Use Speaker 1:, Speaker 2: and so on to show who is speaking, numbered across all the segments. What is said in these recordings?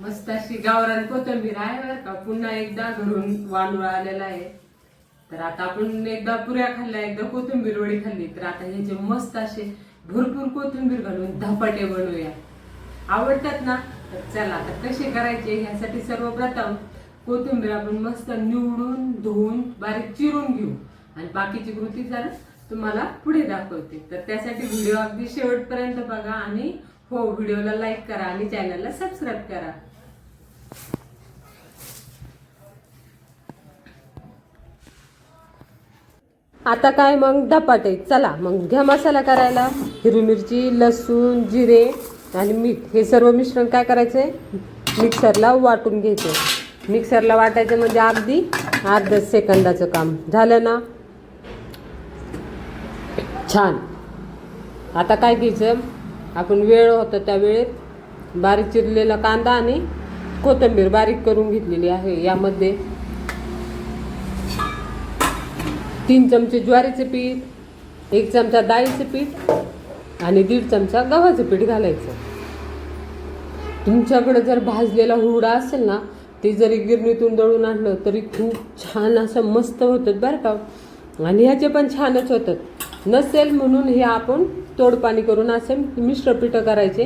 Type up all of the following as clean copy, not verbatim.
Speaker 1: मस्त अशी गावरान कोथिंबीर आहे बरं का. पुन्हा एकदा घरून वानूळ आलेला आहे. तर आता आपण एकदा पुऱ्या खाल्ल्या, एकदा कोथिंबीर वडी खाल्ली, तर आता ह्याचे मस्त असे भरपूर कोथिंबीर घालून धपाटे बनवूया. आवडतात ना? तर चला आता कसे करायचे ह्यासाठी सर्वप्रथम कोथिंबीर आपण मस्त निवडून धुवून बारीक चिरून घेऊ आणि बाकीची कृती जरा तुम्हाला पुढे दाखवते. तर त्यासाठी व्हिडिओ अगदी शेवटपर्यंत बघा आणि हो, व्हिडिओला लाईक करा आणि चॅनलला सबस्क्राईब करा. आता काय मग धपाटे. चला मग घ्या मसाला करायला. हिरवी मिरची, लसूण, जिरे आणि मीठ हे सर्व मिश्रण काय करायचंय, मिक्सरला वाटून घ्यायचं. मिक्सरला वाटायचं म्हणजे अगदी अर्ध्या सेकंदाचं काम झालं ना. छान. आता काय घ्यायचं, आपण वेळ होता त्या वेळेत बारीक चिरलेला कांदा आणि कोथिंबीर बारीक करून घेतलेली आहे. यामध्ये 3 चमचे ज्वारीचे पीठ, 1 चमचा डाळीचे पीठ आणि 1.5 चमचा गव्हाचं पीठ घालायचं. तुमच्याकडे जर भाजलेला हुरडा असेल ना, ते जरी गिरणीतून दळून आणलं तरी खूप छान असं मस्त होतं बरं का. आणि ह्याचे पण छानच होतात. नसेल म्हणून हे आपण तोडपाणी करून असे मिश्र पीठ करायचे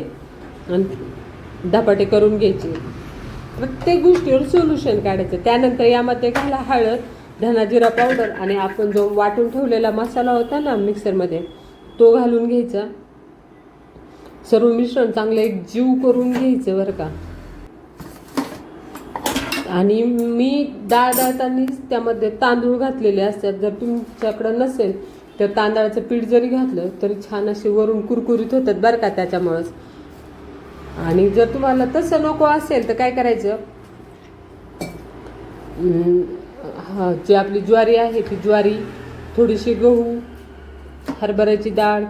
Speaker 1: आणि धपाटे करून घ्यायचे. प्रत्येक गोष्टीवर सोल्युशन काढायचं. त्यानंतर यामध्ये घाला हळद, धना जिरा पावडर आणि आपण जो वाटून ठेवलेला मसाला होता ना मिक्सरमध्ये, तो घालून घ्यायचा. सर्व मिश्रण चांगलं एक जीव करून घ्यायचं बरं का. आणि मी डाळ दळताना त्यामध्ये तांदूळ घातलेले असतात. जर तुमच्याकडं नसेल तर तांदळाचं पीठ जरी घातलं तरी छान असे वरून कुरकुरीत होतात बरं का त्याच्यामुळंच. आणि जर तुम्हाला तसं नको असेल तर काय करायचं, जी आपली ज्वारी आहे ती ज्वारी, थोडीशी गहू, हरभऱ्याची डाळ,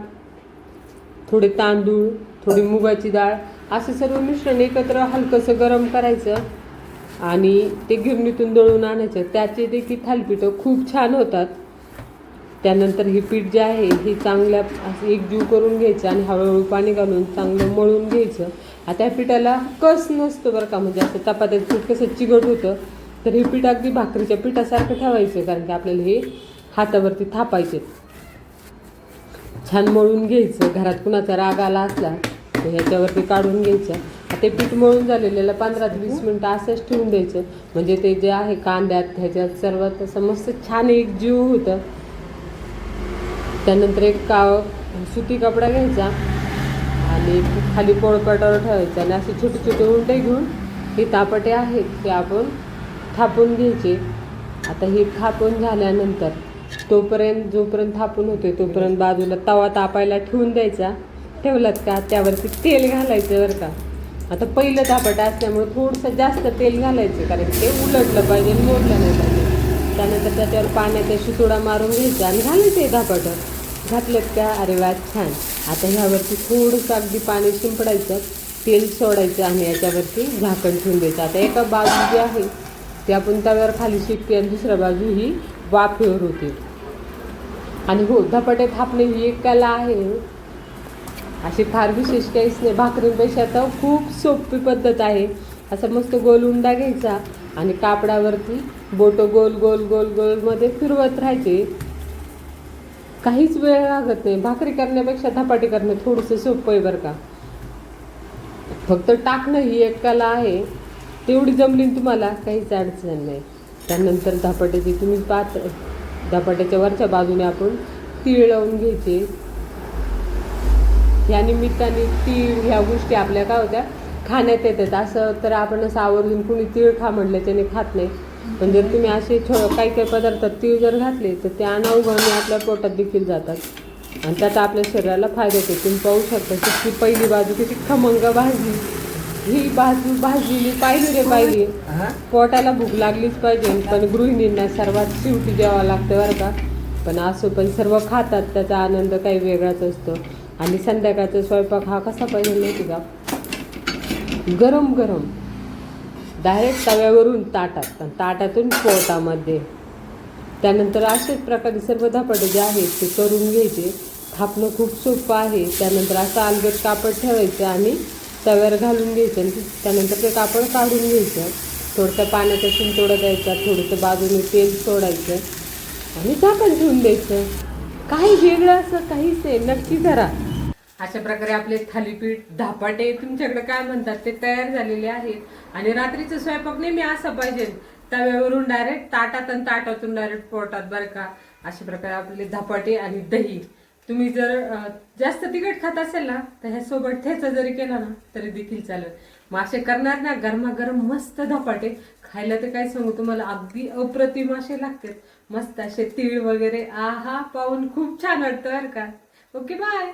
Speaker 1: थोडे तांदूळ, थोडी मुगाची डाळ असं सर्व मिश्रण एकत्र हलकंसं गरम करायचं आणि ते गिरणीतून दळून आणायचं. त्याचे देखील थालीपीठं खूप छान होतात. त्यानंतर हे पीठ जे आहे हे चांगल्या असं एकजीव करून घ्यायचं आणि हळूहळू पाणी घालून चांगलं मळून घ्यायचं. आता या पिठाला कस नसतो बरं का, म्हणजे असं चपात्याचं पीठ कसं चिकट होतं, तर हे पीठ अगदी भाकरीच्या पिठासारखं ठेवायचं, कारण की आपल्याला हे हातावरती थापायचे. छान मळून घ्यायचं. घरात कुणाचा राग आला असला तर ह्याच्यावरती काढून घ्यायचं. ते पीठ मळून झालेलं 15 ते 20 मिनटं असंच ठेवून द्यायचं, म्हणजे ते जे आहे कांद्यात ह्याच्यात सर्वात असं मस्त छान एक जीव होतं. त्यानंतर एक सुती कपडा घ्यायचा आणि खाली पोळपाटावर ठेवायचा आणि असे छोटे छोटे उंडे घेऊन हे तापटे आहेत ते आपण थापून घ्यायचे. आता हे थापून झाल्यानंतर जोपर्यंत थापून होते तोपर्यंत बाजूला तवा तापायला ठेवून द्यायचा. ठेवलात का त्यावरती तेल घालायचं बरं का. आता पहिलं तापट असल्यामुळे थोडंसं जास्त तेल घालायचं, कारण ते उलटलं पाहिजे, मोडलं नाही पाहिजे. त्यानंतर त्याच्यावर पाण्याचा शितोडा मारून घ्यायचा आणि घालायचं हे धापटं. घातलं का अरे वा छान. आता ह्यावरती थोडंसं अगदी पाणी शिंपडायचं, तेल सोडायचं आणि याच्यावरती झाकण ठेवून द्यायचं. आता एका बाजू जी आहे ती आपण तव्यावर खाली शिकते आणि दुसऱ्या बाजू ही वाफेवर होते. आणि हो, धपाटे थापणे ही एक कला आहे, अशी फार विशेष काहीच नाही. भाकरींपेक्षा तर खूप सोपी पद्धत आहे. असं मस्त गोल उंडा घ्यायचा आणि कापडावरती बोटं गोल गोल गोल गोलमध्ये फिरवत राहायचे. काहीच वेळ लागत नाही. भाकरी करण्यापेक्षा धपाटे करणं थोडंसं सोपं आहे बरं का. फक्त टाकणं ही एक कला आहे, तेवढी जमली तुम्हाला काहीच अडचण नाही. त्यानंतर धपाट्याची तुम्ही धपाट्याच्या वरच्या बाजूने आपण तीळ लावून घ्यायचे. या निमित्ताने तीळ ह्या गोष्टी आपल्या काय होत्या खाण्यात येतात. असं तर आपण असं आवर्जून कुणी तीळ खा म्हटलं त्याने खात नाही, पण जर तुम्ही असे काही काही पदार्थात तीळ जर घातले तर ते अनावधाने आपल्या पोटात देखील जातात आणि त्याचा आपल्या शरीराला फायदा होतो. तुम्ही पाहू शकता की पहिली बाजू किती खमंग भाजली, ही बाजू भाजलेली पाहिली रे पाहिली. पोटाला भूक लागलीच पाहिजे, पण गृहिणींना सर्वात शेवटी द्यावं लागतं बरं का. पण असो, पण सर्व खातात, त्याचा आनंद काही वेगळाच असतो. आणि संध्याकाळचा स्वयंपाक हा कसा पाहिजे माहिती का, गरम गरम डायरेक्ट तव्यावरून ताटातून पोटामध्ये. त्यानंतर अशाच प्रकारे सर्व धपाटे जे आहेत ते करून घ्यायचे. थापणं खूप सोपं आहे. त्यानंतर असं अलगद कापड ठेवायचं आणि तव्यावर घालून घ्यायचं आणि त्यानंतर ते कापड काढून घ्यायचं. थोडंसं पाण्याचा शिंतोडा द्यायचा, थोडंसं बाजूने तेल सोडायचं आणि झाकण ठेवून द्यायचं. काही वेगळं असं काहीच नाही, नक्की करा. अशा प्रकारे आपले थालीपीठ, धपाटे तुमच्याकडे काय म्हणतात ते तयार झालेले आहेत. आणि रात्रीचा स्वयंपाक नेहमी असा पाहिजे, तव्यावरून डायरेक्ट ताटात आणि ताटातून डायरेक्ट पोटात, बरं का. अशा प्रकारे आपले धपाटे आणि दही. तुम्ही जर जास्त तिखट खात असेल ना तर ह्यासोबत ठेचा जरी केला ना तरी देखील चालेल. मग असे करणार ना गरमागरम मस्त धपाटे, खायला तर काय सांगू तुम्हाला, अगदी अप्रतिम असे लागतात. मस्त असे तीळ वगैरे, आहा, पाहून खूप छान वाटतं बरं का. Okay, bye.